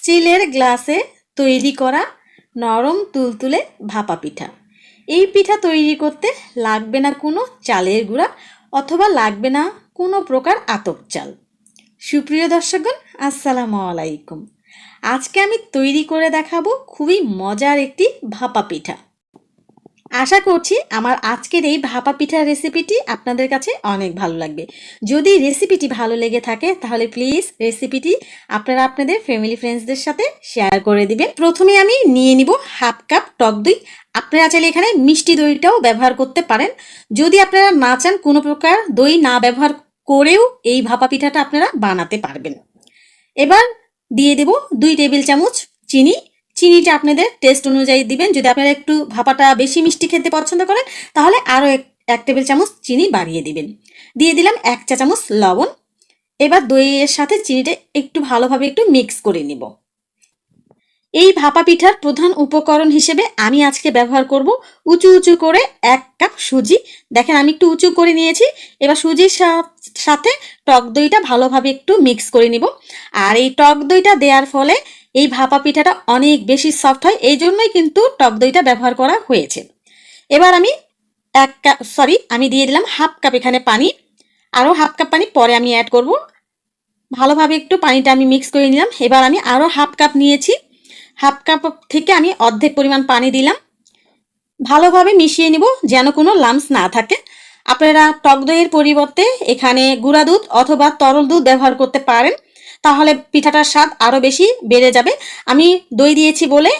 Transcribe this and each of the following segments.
স্টিলের গ্লাসে তৈরি করা নরম তুলতুলে ভাপা পিঠা। এই পিঠা তৈরি করতে লাগবে না কোনো চালের গুঁড়া অথবা লাগবে না কোনো প্রকার আতপ চাল। সুপ্রিয় দর্শকগণ, আসসালামু আলাইকুম। আজকে আমি তৈরি করে দেখাবো খুবই মজার একটি ভাপা পিঠা। আশা করছি আমার আজকের এই ভাপা পিঠার রেসিপিটি আপনাদের কাছে অনেক ভালো লাগবে। যদি রেসিপিটি ভালো লেগে থাকে তাহলে প্লিজ রেসিপিটি আপনারা আপনাদের ফ্যামিলি ফ্রেন্ডসদের সাথে শেয়ার করে দিবেন। প্রথমে আমি নিয়ে নিব হাফ কাপ টক দই। আপনারা চাইলে এখানে মিষ্টি দইটাও ব্যবহার করতে পারেন। যদি আপনারা না চান কোনো প্রকার দই না ব্যবহার করেও এই ভাপা পিঠাটা আপনারা বানাতে পারবেন। এবার দিয়ে দেব 2 টেবিল চামচ চিনি। চিনিটা আপনাদের টেস্ট অনুযায়ী দিবেন। যদি আপনারা একটু ভাপাটা বেশি মিষ্টি খেতে পছন্দ করেন তাহলে আরও 1 টেবিল চামচ চিনি বাড়িয়ে দিবেন। দিয়ে দিলাম 1 চা চামচ লবণ। এবার দইয়ের সাথে চিনিটা একটু ভালোভাবে একটু মিক্স করে নিব। এই ভাপা পিঠার প্রধান উপকরণ হিসেবে আমি আজকে ব্যবহার করব উঁচু উঁচু করে 1 কাপ সুজি। দেখেন আমি একটু উঁচু করে নিয়েছি। এবার সুজির সাথে টক দইটা ভালোভাবে একটু মিক্স করে নিব। আর এই টক দইটা দেওয়ার ফলে এই ভাপা পিঠাটা অনেক বেশি সফট হয়, এই জন্যই কিন্তু টক দইটা ব্যবহার করা হয়েছে। এবার আমি আমি দিয়ে দিলাম হাফ কাপ এখানে পানি। আরও হাফ কাপ পানি পরে আমি অ্যাড করব। ভালোভাবে একটু পানিটা আমি মিক্স করে নিলাম। এবার আমি আরও হাফ কাপ নিয়েছি। হাফ কাপ থেকে আমি অর্ধেক পরিমাণ পানি দিলাম। ভালোভাবে মিশিয়ে নিব যেন কোনো লাম্পস না থাকে। আপনারা টক দইয়ের পরিবর্তে এখানে গুঁড়া দুধ অথবা তরল দুধ ব্যবহার করতে পারেন, তাহলে পিঠাটার স্বাদ আরও বেশি বেড়ে যাবে। আমি দই দিয়েছি বলে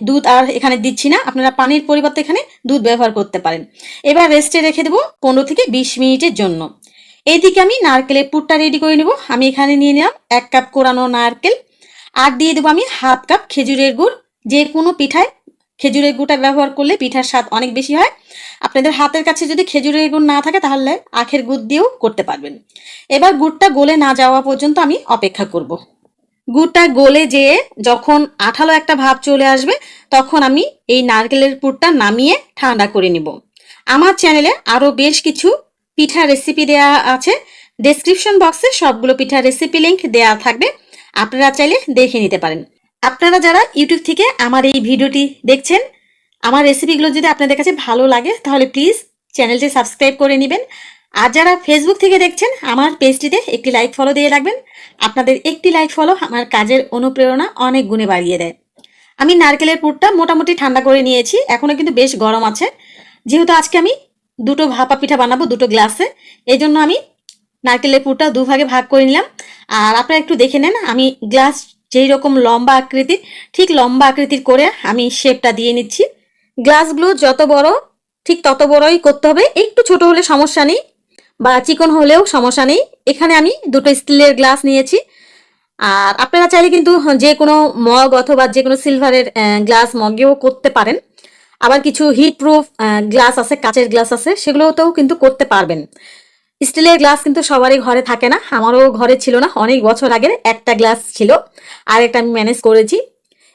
দুধ আর এখানে দিচ্ছি না। আপনারা পানির পরিবর্তে এখানে দুধ ব্যবহার করতে পারেন। এবার রেস্টে রেখে দেবো 15 থেকে 20 মিনিটের জন্য। এইদিকে আমি নারকেলের পুরটা রেডি করে নেব। আমি এখানে নিয়ে নিলাম 1 কাপ কোরানো নারকেল। আর দিয়ে দেবো আমি হাফ কাপ খেজুরের গুড়। যে কোনো পিঠায় খেজুরের গুড়টা ব্যবহার করলে পিঠার স্বাদ অনেক বেশি হয়। আপনাদের হাতের কাছে যদি খেজুরের গুড় না থাকে তাহলে আখের গুড় দিয়েও করতে পারবেন। এবার গুড়টা গলে না যাওয়া পর্যন্ত আমি অপেক্ষা করব। গুড়টা গলে যেয়ে যখন আঠালো একটা ভাব চলে আসবে তখন আমি এই নারকেলের পুরটা নামিয়ে ঠান্ডা করে নিব। আমার চ্যানেলে আরও বেশ কিছু পিঠা রেসিপি দেওয়া আছে। ডেসক্রিপশন বক্সে সবগুলো পিঠার রেসিপি লিংক দেওয়া থাকবে, আপনারা চাইলে দেখে নিতে পারেন। আপনারা যারা ইউটিউব থেকে আমার এই ভিডিওটি দেখছেন, আমার রেসিপিগুলো যদি আপনাদের কাছে ভালো লাগে তাহলে প্লিজ চ্যানেলটি সাবস্ক্রাইব করে নেবেন। আর যারা ফেসবুক থেকে দেখছেন আমার পেজটিতে একটি লাইক ফলো দিয়ে রাখবেন। আপনাদের একটি লাইক ফলো আমার কাজের অনুপ্রেরণা অনেক গুণে বাড়িয়ে দেয়। আমি নারকেলের পুরটা মোটামুটি ঠান্ডা করে নিয়েছি, এখনও কিন্তু বেশ গরম আছে। যেহেতু আজকে আমি দুটো ভাপা পিঠা বানাবো দুটো গ্লাসে, এই জন্য আমি নারকেলের পুরটা দুভাগে ভাগ করে নিলাম। আর আপনারা একটু দেখে নেন, আমি গ্লাস যেই রকম লম্বা আকৃতির ঠিক লম্বা আকৃতির করে আমি শেপটা দিয়ে নিচ্ছি। গ্লাসগুলো যত বড় ঠিক তত বড়ই করতে হবে, একটু ছোট হলে সমস্যা নেই বা চিকন হলেও সমস্যা নেই। এখানে আমি দুটো স্টিলের গ্লাস নিয়েছি। আর আপনারা চাইলে কিন্তু যে কোনো মগ অথবা যে কোনো সিলভারের গ্লাস মগেও করতে পারেন। আবার কিছু হিট প্রুফ গ্লাস আছে, কাচের গ্লাস আছে, সেগুলোতেও কিন্তু করতে পারবেন। স্টিলের গ্লাস কিন্তু সবারই ঘরে থাকে না, আমারও ঘরে ছিল না। অনেক বছর আগের একটা গ্লাস ছিল, আর একটা আমি ম্যানেজ করেছি।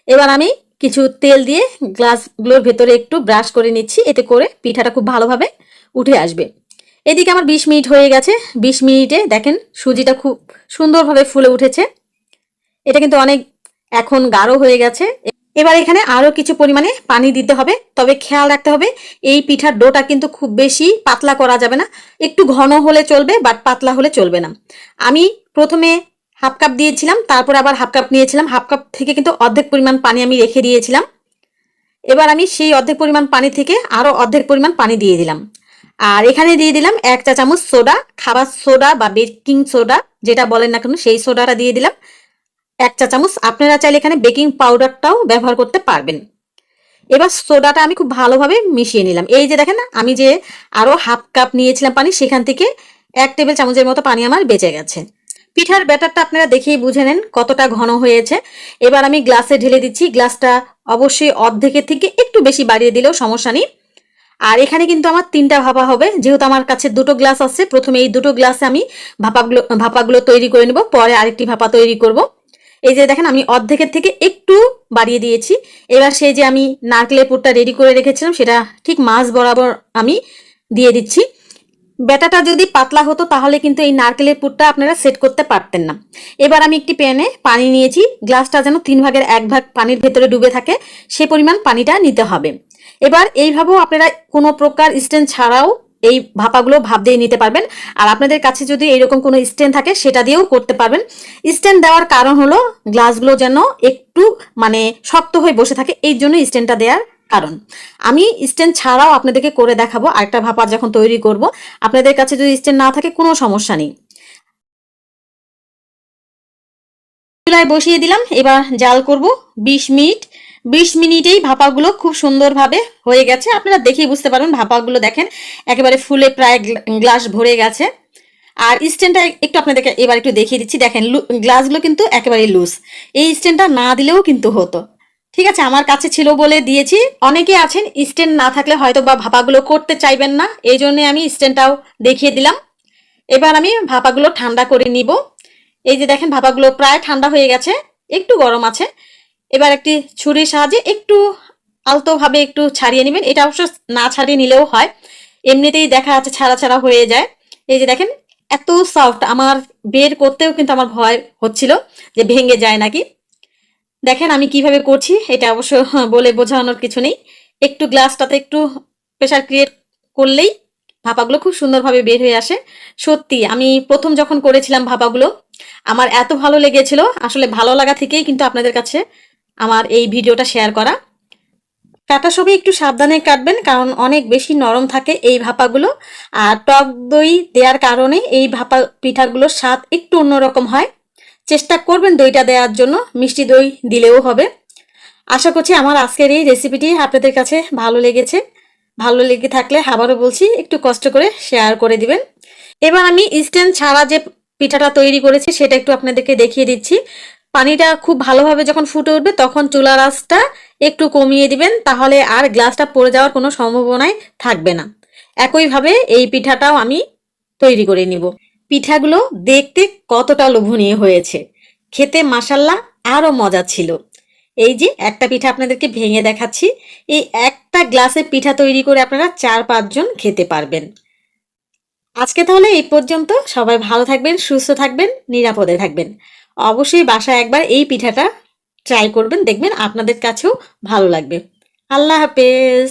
এবার আমি কিছু তেল দিয়ে গ্লাসগুলোর ভেতরে একটু ব্রাশ করে নিচ্ছি, এতে করে পিঠাটা খুব ভালোভাবে উঠে আসবে। এদিকে আমার 20 মিনিট হয়ে গেছে। 20 মিনিটে দেখেন সুজিটা খুব সুন্দরভাবে ফুলে উঠেছে। এটা কিন্তু অনেক এখন গাঢ় হয়ে গেছে। এবার এখানে আরও কিছু পরিমাণে পানি দিতে হবে, তবে খেয়াল রাখতে হবে এই পিঠার ডোটা কিন্তু খুব বেশি পাতলা করা যাবে না। একটু ঘন হলে চলবে, বাট পাতলা হলে চলবে না। আমি প্রথমে হাফ কাপ দিয়েছিলাম, তারপর আবার হাফ কাপ নিয়েছিলাম। হাফ কাপ থেকে কিন্তু অর্ধেক পরিমাণ পানি আমি রেখে দিয়েছিলাম। এবার আমি সেই অর্ধেক পরিমাণ পানি থেকে আরও অর্ধেক পরিমাণ পানি দিয়ে দিলাম। আর এখানে দিয়ে দিলাম 1 চা চামচ সোডা, খাবার সোডা বা বেকিং সোডা যেটা বলেন না কেন, সেই সোডাটা দিয়ে দিলাম 1 চা চামচ। আপনারা চাইলে এখানে বেকিং পাউডারটাও ব্যবহার করতে পারবেন। এবার সোডাটা আমি খুব ভালোভাবে মিশিয়ে নিলাম। এই যে দেখেন আমি যে আরও হাফ কাপ নিয়েছিলাম পানি, সেখান থেকে 1 টেবিল চামচের মতো পানি আমার বেঁচে গেছে। পিঠার ব্যাটারটা আপনারা দেখেই বুঝে নেন কতটা ঘন হয়েছে। এবার আমি গ্লাসে ঢেলে দিচ্ছি। গ্লাসটা অবশ্যই অর্ধেকের থেকে একটু বেশি বাড়িয়ে দিলেও সমস্যা নেই। আর এখানে কিন্তু আমার 3টা ভাপা হবে, যেহেতু আমার কাছে দুটো গ্লাস আছে। প্রথমে এই দুটো গ্লাসে আমি ভাপাগুলো তৈরি করে নেব, পরে আরেকটি ভাপা তৈরি করব। এই যে দেখেন আমি অর্ধেকের থেকে একটু বাড়িয়ে দিয়েছি। এবার সেই যে আমি নারকেলের পুরটা রেডি করে রেখেছিলাম সেটা ঠিক মাঝ বরাবর আমি দিয়ে দিচ্ছি। ব্যাটাটা যদি পাতলা হতো তাহলে কিন্তু এই নারকেলের পুরটা আপনারা সেট করতে পারতেন না। এবার আমি একটি প্যানে পানি নিয়েছি, গ্লাসটা যেন 3/1 ভাগ পানির ভেতরে ডুবে থাকে সে পরিমাণ পানিটা নিতে হবে। এবার এইভাবেও আপনারা কোনো প্রকার স্ট্যান্ড ছাড়াও এই ভাপাগুলো ভাপ দিয়ে নিতে পারবেন। আর আপনাদের কাছে যদি এরকম কোনো স্ট্যান্ড থাকে সেটা দিয়েও করতে পারবেন। স্ট্যান্ড দেওয়ার কারণ হলো গ্লাসগুলো যেন একটু মানে শক্ত হয়ে বসে থাকে, এই জন্য স্ট্যান্ডটা দেওয়ার কারণ। আমি স্ট্যান্ড ছাড়াও আপনাদেরকে করে দেখাবো আরেকটা ভাপা যখন তৈরি করব। আপনাদের কাছে যদি স্ট্যান্ড না থাকে কোনো সমস্যা নেই। চুলায় বসিয়ে দিলাম, এবার জাল করব 20 মিনিট। 20 মিনিটেই ভাপাগুলো খুব সুন্দরভাবে হয়ে গেছে, আপনারা দেখেই বুঝতে পারবেন। ভাপাগুলো দেখেন একেবারে ফুলে প্রায় গ্লাস ভরে গেছে। আর স্ট্যান্ডটা একটু আপনাদেরকে এবার একটু দেখিয়ে দিচ্ছি, দেখেন গ্লাসগুলো কিন্তু একেবারে লুজ। এই স্ট্যান্ডটা না দিলেও কিন্তু হতো, ঠিক আছে, আমার কাছে ছিল বলে দিয়েছি। অনেকে আছেন স্ট্যান্ড না থাকলে হয়তো বা ভাপাগুলো করতে চাইবেন না, এই জন্য আমি স্ট্যান্ডটাও দেখিয়ে দিলাম। এবার আমি ভাপাগুলো ঠান্ডা করে নিব। এই যে দেখেন ভাপাগুলো প্রায় ঠান্ডা হয়ে গেছে, একটু গরম আছে। এবার একটি ছুরির সাহায্যে একটু আলতোভাবে একটু ছাড়িয়ে নেবেন। এটা অবশ্য না ছাড়িয়ে নিলেও হয়, এমনিতেই দেখা যাচ্ছে ছাড়া ছাড়া হয়ে যায়। এই যে দেখেন এত সফট, আমার বের করতেও কিন্তু আমার ভয় হচ্ছিল যে ভেঙে যায় নাকি। দেখেন আমি কিভাবে করছি, এটা অবশ্য বলে বোঝানোর কিছু নেই। একটু গ্লাসটাতে একটু প্রেশার ক্রিয়েট করলেই ভাপাগুলো খুব সুন্দরভাবে বের হয়ে আসে। সত্যি আমি প্রথম যখন করেছিলাম ভাপাগুলো আমার এত ভালো লেগেছিল, আসলে ভালো লাগা থেকেই কিন্তু আপনাদের কাছে আমার এই ভিডিওটা শেয়ার করা। কাটার সময় একটু সাবধানে কাটবেন, কারণ অনেক বেশি নরম থাকে এই ভাপাগুলো। আর টক দই দেওয়ার কারণে এই ভাপা পিঠাগুলোর স্বাদ একটু অন্যরকম হয়। চেষ্টা করবেন দইটা দেওয়ার জন্য, মিষ্টি দই দিলেও হবে। আশা করছি আমার আজকের এই রেসিপিটি আপনাদের কাছে ভালো লেগেছে। ভালো লেগে থাকলে আবারও বলছি একটু কষ্ট করে শেয়ার করে দিবেন। এবার আমি স্ট্যান্ড ছাড়া যে পিঠাটা তৈরি করেছি সেটা একটু আপনাদেরকে দেখিয়ে দিচ্ছি। পানিটা খুব ভালোভাবে যখন ফুটে উঠবে তখন চুলার আঁচটা একটু কমিয়ে দিবেন, তাহলে আর গ্লাসটা পড়ে যাওয়ার কোনো সম্ভাবনাই থাকবে না। একইভাবে এই পিঠাটাও আমি তৈরি করে নিব। পিঠাগুলো দেখতে কতটা লোভনীয় হয়েছে, খেতে মাশাল্লাহ আরো মজা ছিল। এই যে একটা পিঠা আপনাদেরকে ভেঙে দেখাচ্ছি, এই একটা গ্লাসে পিঠা তৈরি করে আপনারা 4-5 জন খেতে পারবেন। আজকে তাহলে এই পর্যন্ত। সবাই ভালো থাকবেন, সুস্থ থাকবেন, নিরাপদে থাকবেন। অবশ্যই বাসায় একবার এই পিঠাটা ট্রাই করবেন, দেখবেন আপনাদের কাছেও ভালো লাগবে। আল্লাহ হাফেজ।